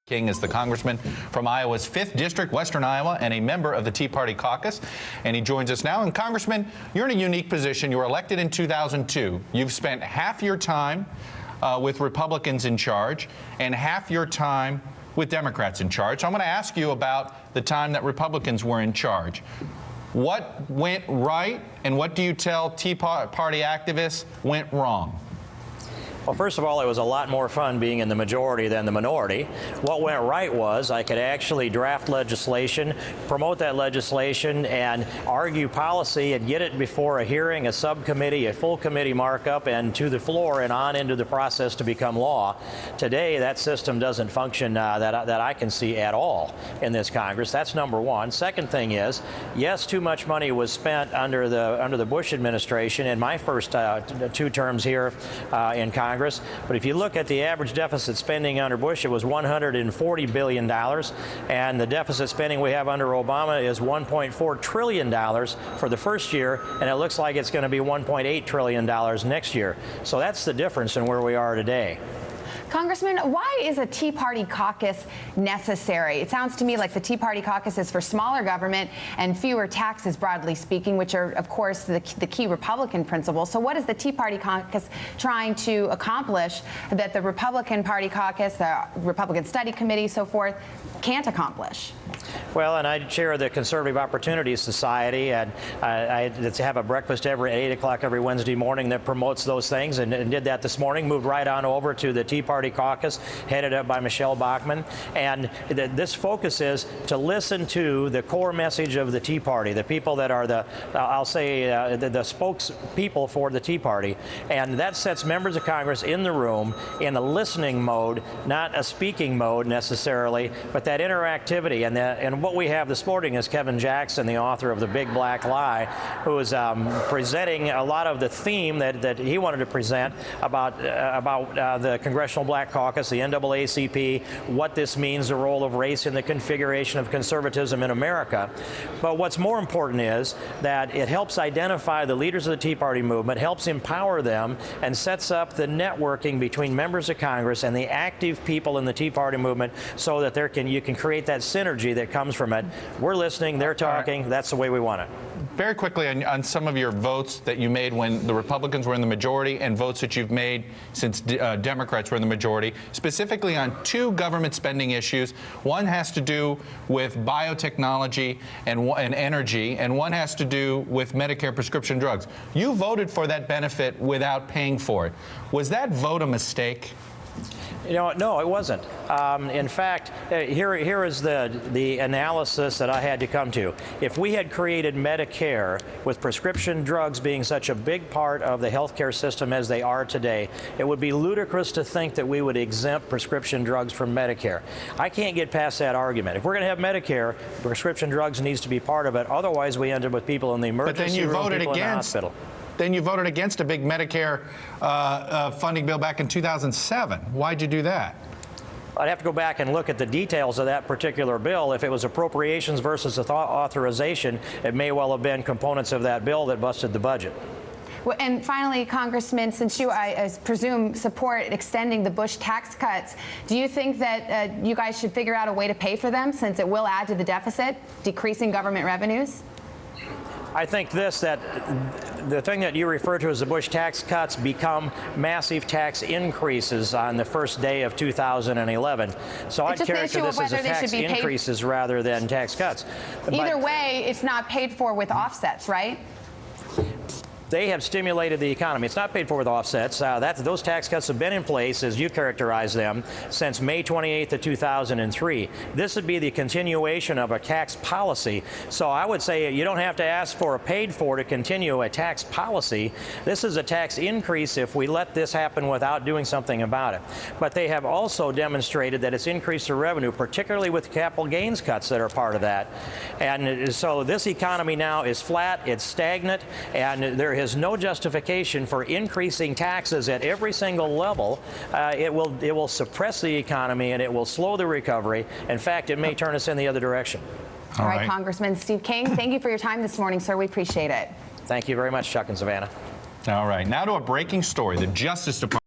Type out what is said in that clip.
King is the congressman from Iowa's 5th District, Western Iowa, and a member of the Tea Party Caucus. And he joins us now. And Congressman, you're in a unique position. You were elected in 2002. You've spent half your time with Republicans in charge and half your time with Democrats in charge. So I'm going to ask you about the time that Republicans were in charge. What went right, and what do you tell Tea Party activists went wrong? Well, first of all, it was a lot more fun being in the majority than the minority. What went right was I could actually draft legislation, promote that legislation, and argue policy and get it before a hearing, a subcommittee, a full committee markup, and to the floor and on into the process to become law. Today, that system doesn't function that I can see at all in this Congress. That's number one. Second thing is, yes, too much money was spent under the Bush administration in my first 2 terms here in Congress. But if you look at the average deficit spending under Bush, it was $140 billion. And the deficit spending we have under Obama is $1.4 trillion for the first year. And it looks like it's going to be $1.8 trillion next year. So that's the difference in where we are today. Congressman, why is a Tea Party caucus necessary? It sounds to me like the Tea Party caucus is for smaller government and fewer taxes, broadly speaking, which are, of course, the key Republican principles. So what is the Tea Party caucus trying to accomplish that the Republican Party caucus, the Republican Study Committee, so forth, can't accomplish? Well, and I chair the Conservative Opportunity Society, and I have a breakfast at 8 o'clock every Wednesday morning that promotes those things, and did that this morning, moved right on over to the Tea Party Caucus, headed up by Michelle Bachmann. And this focus is to listen to the core message of the Tea Party, the people that are the spokespeople for the Tea Party. And that sets members of Congress in the room in a listening mode, not a speaking mode necessarily, but that interactivity. And what we have this morning is Kevin Jackson, the author of The Big Black Lie, who is presenting a lot of the theme that he wanted to present about the Congressional Black Caucus, the NAACP, what this means, the role of race in the configuration of conservatism in America. But what's more important is that it helps identify the leaders of the Tea Party movement, helps empower them, and sets up the networking between members of Congress and the active people in the Tea Party movement so that you can create that synergy that comes from it. We're listening, they're talking, that's the way we want it. Very quickly on some of your votes that you made when the Republicans were in the majority and votes that you've made since Democrats were in the majority, specifically on 2 government spending issues. One has to do with biotechnology and energy, and one has to do with Medicare prescription drugs. You voted for that benefit without paying for it. Was that vote a mistake? No, it wasn't. In fact, here is the analysis that I had to come to. If we had created Medicare with prescription drugs being such a big part of the healthcare system as they are today, it would be ludicrous to think that we would exempt prescription drugs from Medicare. I can't get past that argument. If we're going to have Medicare, prescription drugs needs to be part of it. Otherwise, we end up with people in the emergency room, people in the hospital. Then you voted against a big Medicare funding bill back in 2007. Why'd you do that? I'd have to go back and look at the details of that particular bill. If it was appropriations versus authorization, it may well have been components of that bill that busted the budget. Well, and finally, Congressman, since you, I presume, support extending the Bush tax cuts, do you think that you guys should figure out a way to pay for them, since it will add to the deficit, decreasing government revenues? I think that the thing that you refer to as the Bush tax cuts become massive tax increases on the first day of 2011. So I'd characterize this as tax increases rather than tax cuts. Either way, it's not paid for with offsets, right? They have stimulated the economy. It's not paid for with offsets. Those tax cuts have been in place, as you characterize them, since May 28th of 2003. This would be the continuation of a tax policy. So I would say you don't have to ask for a paid for to continue a tax policy. This is a tax increase if we let this happen without doing something about it. But they have also demonstrated that it's increased the revenue, particularly with capital gains cuts that are part of that. And so this economy now is flat, it's stagnant, and there is no justification for increasing taxes at every single level. It will suppress the economy, and it will slow the recovery. In fact, it may turn us in the other direction. All right, Congressman Steve King, thank you for your time this morning, sir. We appreciate it. Thank you very much, Chuck and Savannah. All right, now to a breaking story. The Justice Department